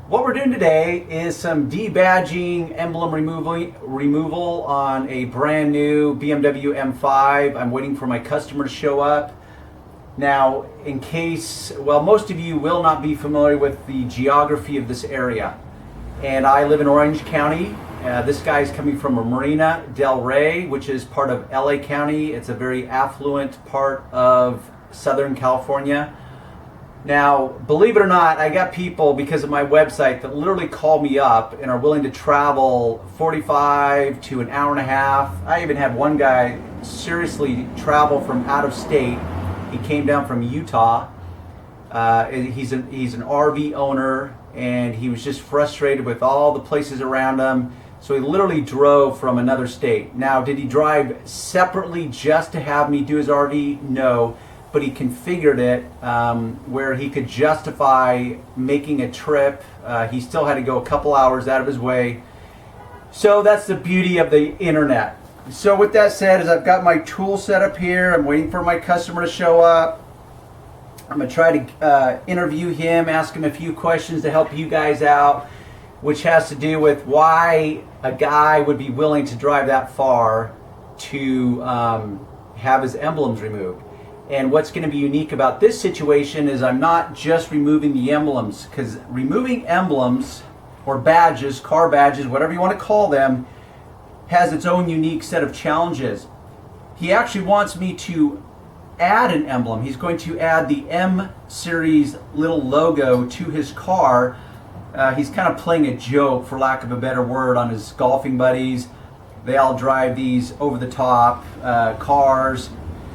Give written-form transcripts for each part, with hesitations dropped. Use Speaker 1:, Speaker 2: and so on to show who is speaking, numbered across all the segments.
Speaker 1: What we're doing today is some debadging emblem removal on a brand new BMW M5. I'm waiting for my customer to show up. Now, in case, well, most of you will not be familiar with the geography of this area. And I live in Orange County. This guy is coming from Marina Del Rey, which is part of LA County. It's a very affluent part of Southern California. Now, believe it or not, I got people, because of my website, that literally call me up and are willing to travel 45 to an hour and a half. I even had one guy seriously travel from out of state. He came down from Utah. He's an RV owner, and he was just frustrated with all the places around him. So he literally drove from another state. Now, did he drive separately just to have me do his RV? No. But he configured it where he could justify making a trip. He still had to go a couple hours out of his way. So that's the beauty of the internet. So with that said, is I've got my tool set up here. I'm waiting for my customer to show up. I'm going to try to interview him, ask him a few questions to help you guys out, which has to do with why a guy would be willing to drive that far to have his emblems removed. And what's going to be unique about this situation is I'm not just removing the emblems, because removing emblems or badges, car badges, whatever you want to call them, has its own unique set of challenges. He actually wants me to add an emblem. He's going to add the M series little logo to his car. He's kind of playing a joke, for lack of a better word, on his golfing buddies. They all drive these over-the-top cars.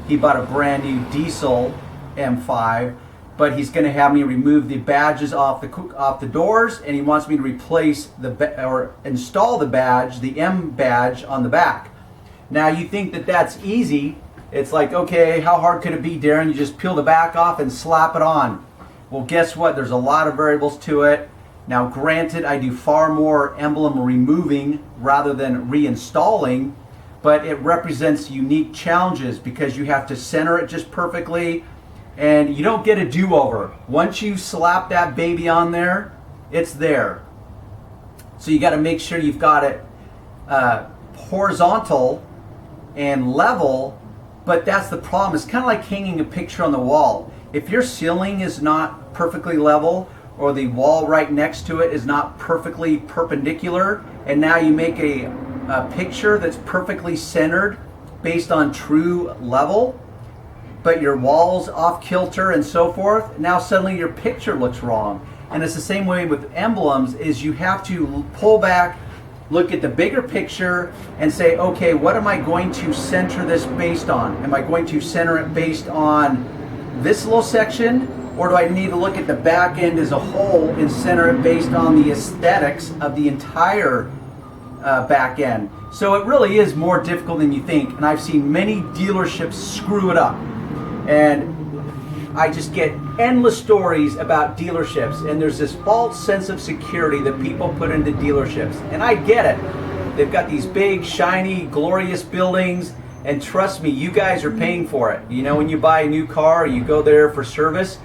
Speaker 1: He bought a brand new diesel M5, but he's going to have me remove the badges off the doors, and he wants me to replace or install the badge, the M badge, on the back. Now, you think that that's easy. It's like, okay, how hard could it be, Darren? You just peel the back off and slap it on. Well, guess what? There's a lot of variables to it. Now, granted, I do far more emblem removing rather than reinstalling, but it represents unique challenges because you have to center it just perfectly, and you don't get a do-over. Once you slap that baby on there, it's there. So you got to make sure you've got it horizontal and level, but that's the problem. It's kind of like hanging a picture on the wall. If your ceiling is not perfectly level, or the wall right next to it is not perfectly perpendicular, and now you make a picture that's perfectly centered based on true level, but your wall's off kilter and so forth, now suddenly your picture looks wrong. And it's the same way with emblems, is you have to pull back, look at the bigger picture, and say, okay, what am I going to center this based on? Am I going to center it based on this little section, or do I need to look at the back end as a whole and center it based on the aesthetics of the entire back end? So it really is more difficult than you think, and I've seen many dealerships screw it up, and I just get endless stories about dealerships, and there's this false sense of security that people put into dealerships, and I get it. They've got these big, shiny, glorious buildings, and trust me, you guys are paying for it. You know, when you buy a new car, you go there for service,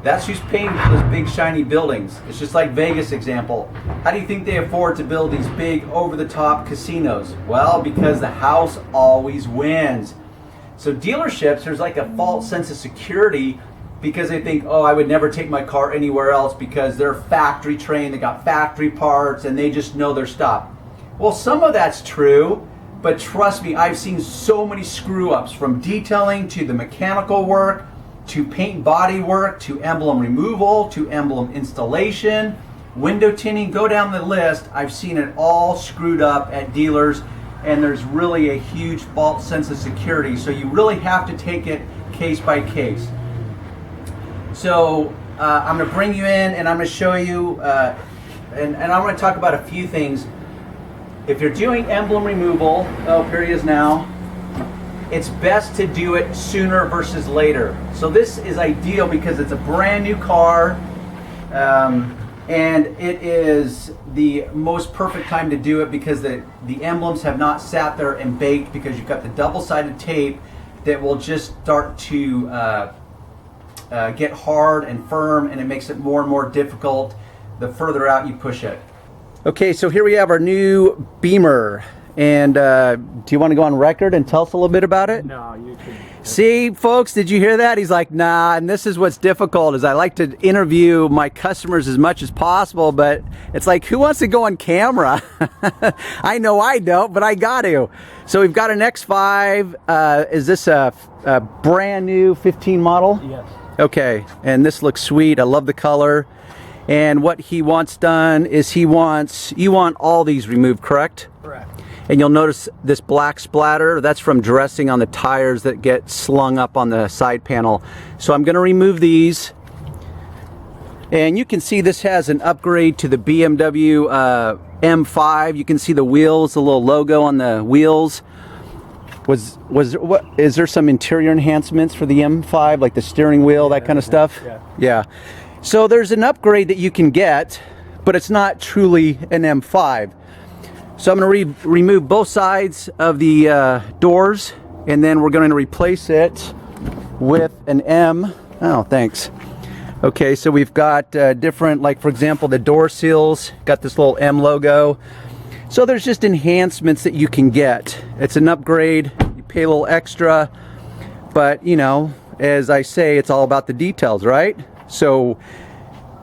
Speaker 1: that's who's paying for those big shiny buildings. It's just like Vegas example. How do you think they afford to build these big over-the-top casinos? Well, because the house always wins. So dealerships, there's like a false sense of security because they think, oh, I would never take my car anywhere else because they're factory trained, they got factory parts, and they just know their stuff. Well, some of that's true, but trust me, I've seen so many screw-ups, from detailing to the mechanical work, to paint body work, to emblem removal, to emblem installation, window tinting, go down the list. I've seen it all screwed up at dealers, and there's really a huge false sense of security. So you really have to take it case by case. So I'm going to bring you in, and I'm going to show you, and I'm going to talk about a few things. If you're doing emblem removal, oh, here he is now. It's best to do it sooner versus later. So this is ideal because it's a brand new car, and it is the most perfect time to do it because the emblems have not sat there and baked, because you've got the double-sided tape that will just start to get hard and firm, and it makes it more and more difficult the further out you push it. Okay, so here we have our new Beamer. And do you want to go on record and tell us a little bit about it?
Speaker 2: No, you can.
Speaker 1: See, folks, did you hear that? He's like, nah, and this is what's difficult is I like to interview my customers as much as possible, but it's like, who wants to go on camera? I know I don't, but I got to. So we've got an X5. Is this a brand new 15 model?
Speaker 2: Yes.
Speaker 1: Okay, and this looks sweet. I love the color. And what he wants done is you want all these removed, correct?
Speaker 2: Correct.
Speaker 1: And you'll notice this black splatter, that's from dressing on the tires that get slung up on the side panel. So I'm going to remove these. And you can see this has an upgrade to the BMW M5. You can see the wheels, the little logo on the wheels. Is there some interior enhancements for the M5, like the steering wheel, that kind of stuff? Yeah. So there's an upgrade that you can get, but it's not truly an M5. So I'm going to remove both sides of the doors, and then we're going to replace it with an M. Oh, thanks. Okay, so we've got different, like for example, the door seals, got this little M logo. So there's just enhancements that you can get. It's an upgrade, you pay a little extra, but you know, as I say, it's all about the details, right? So,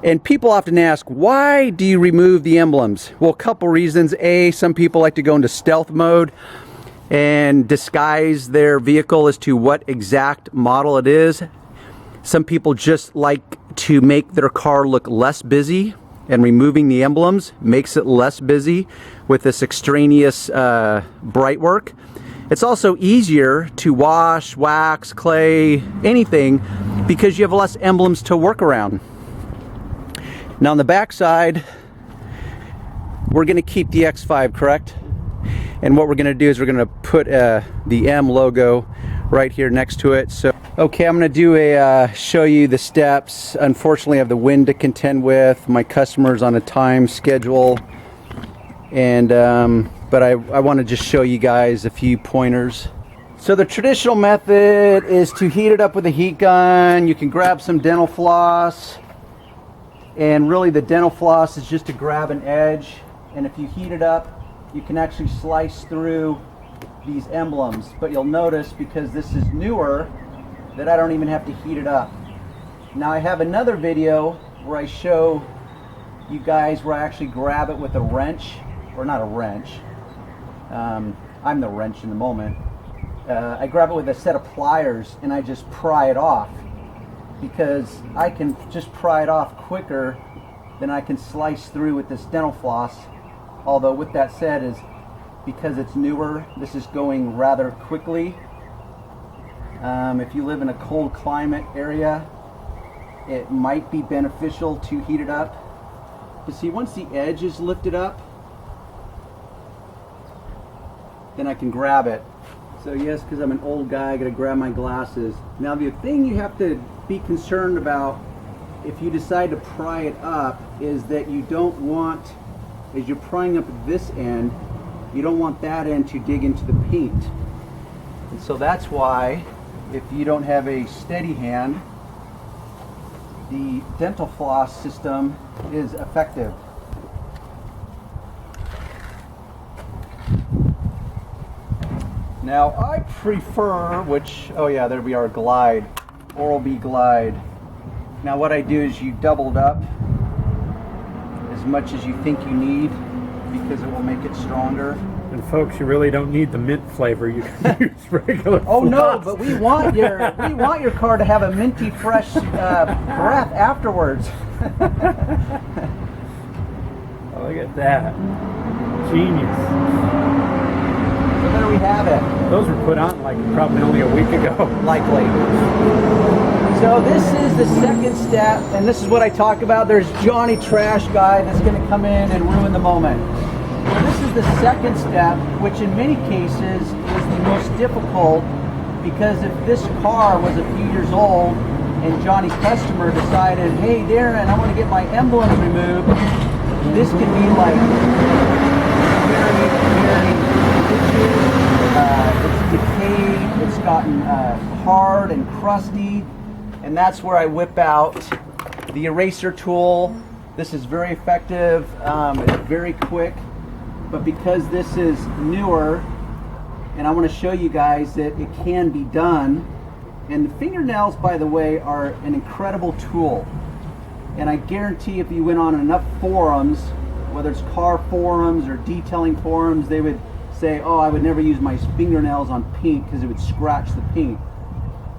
Speaker 1: and people often ask, why do you remove the emblems? Well, a couple reasons. A, some people like to go into stealth mode and disguise their vehicle as to what exact model it is. Some people just like to make their car look less busy, and removing the emblems makes it less busy with this extraneous bright work. It's also easier to wash, wax, clay, anything, because you have less emblems to work around. Now on the back side, we're going to keep the X5, correct? And what we're going to do is we're going to put the M logo right here next to it. So, okay, I'm going to do show you the steps. Unfortunately, I have the wind to contend with. My customer's on a time schedule, and but I want to just show you guys a few pointers. So the traditional method is to heat it up with a heat gun. You can grab some dental floss. And really the dental floss is just to grab an edge, and if you heat it up you can actually slice through these emblems. But you'll notice, because this is newer, that I don't even have to heat it up. Now I have another video where I show you guys where I actually grab it with a wrench, or not a wrench, I'm the wrench in the moment. I grab it with a set of pliers and I just pry it off, because I can just pry it off quicker than I can slice through with this dental floss. Although with that said, is because it's newer, this is going rather quickly. If you live in a cold climate area, it might be beneficial to heat it up. But see, once the edge is lifted up, then I can grab it. So yes, because I'm an old guy, I gotta grab my glasses. Now the thing you have to be concerned about if you decide to pry it up is that you don't want, as you're prying up at this end, you don't want that end to dig into the paint. And so that's why, if you don't have a steady hand, the dental floss system is effective. Now I prefer, oh yeah, there we are, Glide, Oral-B Glide. Now what I do is you double it up as much as you think you need, because it will make it stronger.
Speaker 2: And folks, you really don't need the mint flavor. You can use regular.
Speaker 1: Oh no, but we want your car to have a minty fresh breath afterwards.
Speaker 2: Oh, look at that, genius.
Speaker 1: So there we have it.
Speaker 2: Those were put on like probably only a week ago.
Speaker 1: Likely. So this is the second step, and this is what I talk about. There's Johnny Trash Guy that's going to come in and ruin the moment. Well, this is the second step, which in many cases is the most difficult, because if this car was a few years old and Johnny's customer decided, hey Darren, I want to get my emblems removed, this can be like very, very it's decayed, it's gotten hard and crusty, and that's where I whip out the eraser tool. This is very effective. It's very quick, but because this is newer, and I want to show you guys that it can be done. And fingernails, by the way, are an incredible tool. And I guarantee if you went on enough forums, whether it's car forums or detailing forums, they would say, oh, I would never use my fingernails on paint because it would scratch the paint.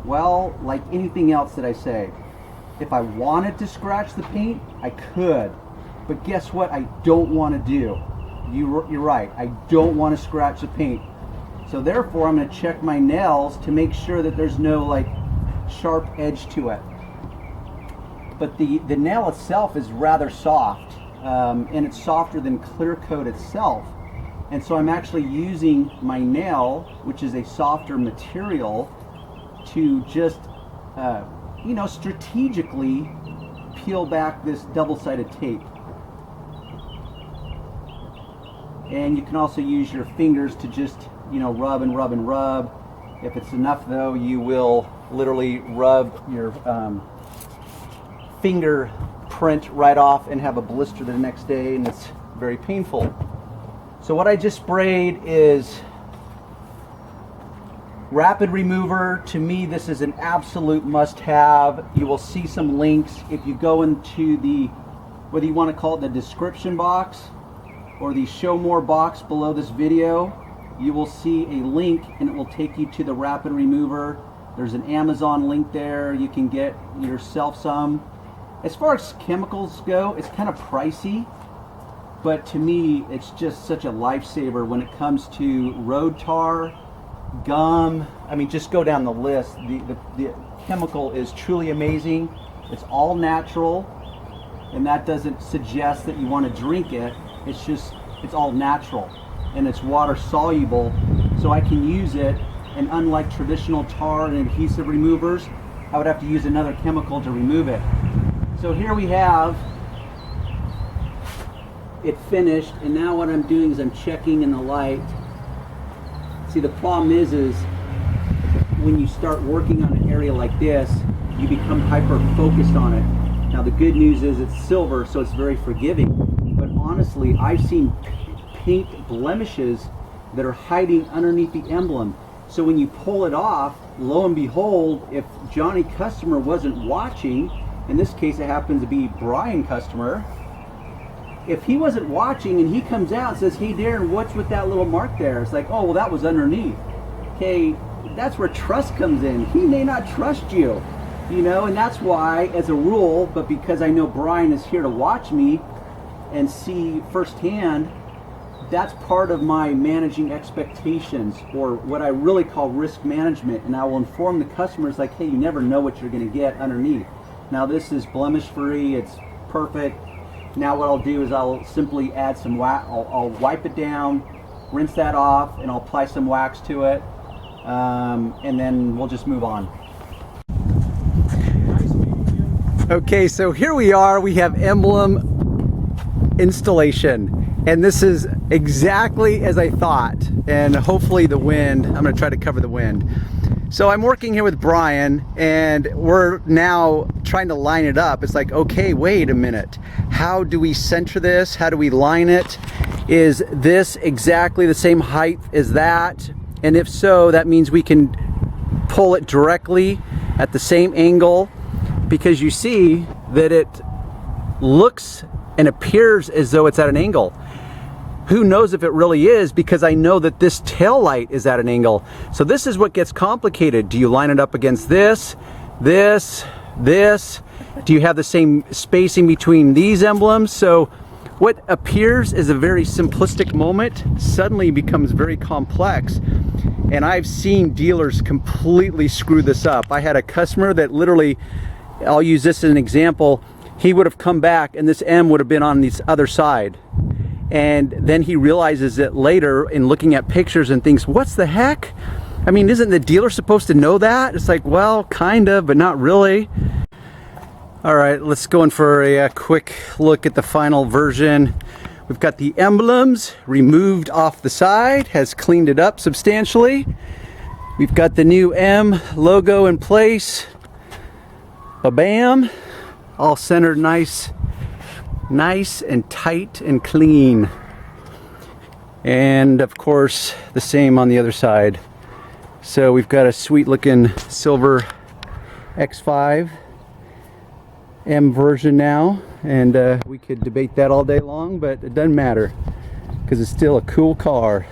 Speaker 1: Well, like anything else that I say, if I wanted to scratch the paint, I could. But guess what I don't want to do? You're right, I don't want to scratch the paint. So therefore, I'm going to check my nails to make sure that there's no like sharp edge to it. But the nail itself is rather soft, and it's softer than clear coat itself. And so I'm actually using my nail, which is a softer material, to just, you know, strategically peel back this double-sided tape. And you can also use your fingers to just, you know, rub and rub and rub. If it's enough though, you will literally rub your fingerprint right off and have a blister the next day, and it's very painful. So what I just sprayed is Rapid Remover. To me, this is an absolute must-have. You will see some links if you go into the, whether you want to call it the description box or the show more box below this video, you will see a link and it will take you to the Rapid Remover. There's an Amazon link there. You can get yourself some. As far as chemicals go, it's kind of pricey, but to me, it's just such a lifesaver when it comes to road tar, gum. I mean, just go down the list. The chemical is truly amazing. It's all natural, and that doesn't suggest that you want to drink it. It's just, it's all natural, and it's water soluble, so I can use it. And unlike traditional tar and adhesive removers, I would have to use another chemical to remove it. So here we have it finished, and now what I'm doing is I'm checking in the light. See, the problem is when you start working on an area like this, you become hyper focused on it. Now the good news is it's silver, so it's very forgiving. But honestly, I've seen paint blemishes that are hiding underneath the emblem. So when you pull it off, lo and behold, if Johnny customer wasn't watching, in this case it happens to be Brian customer, if he wasn't watching and he comes out and says, hey Darren, what's with that little mark there? It's like, oh, well, that was underneath. Okay, that's where trust comes in. He may not trust you, you know, and that's why, as a rule, but because I know Brian is here to watch me and see firsthand, that's part of my managing expectations, or what I really call risk management. And I will inform the customers like, hey, you never know what you're going to get underneath. Now this is blemish free, it's perfect. Now what I'll do is I'll simply add some wax. I'll wipe it down, rinse that off, and I'll apply some wax to it, and then we'll just move on. Okay, so here we are. We have Emblem installation, and this is exactly as I thought. And hopefully the wind, I'm going to try to cover the wind. So I'm working here with Brian, and we're now trying to line it up. It's like, okay, wait a minute. How do we center this? How do we line it? Is this exactly the same height as that? And if so, that means we can pull it directly at the same angle, because you see that it looks and appears as though it's at an angle. Who knows if it really is, because I know that this tail light is at an angle. So this is what gets complicated. Do you line it up against this, this, this? Do you have the same spacing between these emblems? So what appears as a very simplistic moment suddenly becomes very complex. And I've seen dealers completely screw this up. I had a customer that literally, I'll use this as an example, he would have come back and this M would have been on this other side. And then he realizes it later in looking at pictures and thinks, what's the heck? I mean, isn't the dealer supposed to know that? It's like, well, kind of, but not really. All right, let's go in for a quick look at the final version. We've got the emblems removed off the side, has cleaned it up substantially. We've got the new M logo in place. Ba-bam, all centered nice Nice and tight and clean. And of course, the same on the other side. So we've got a sweet looking silver X5 M version now, and we could debate that all day long, but it doesn't matter because it's still a cool car.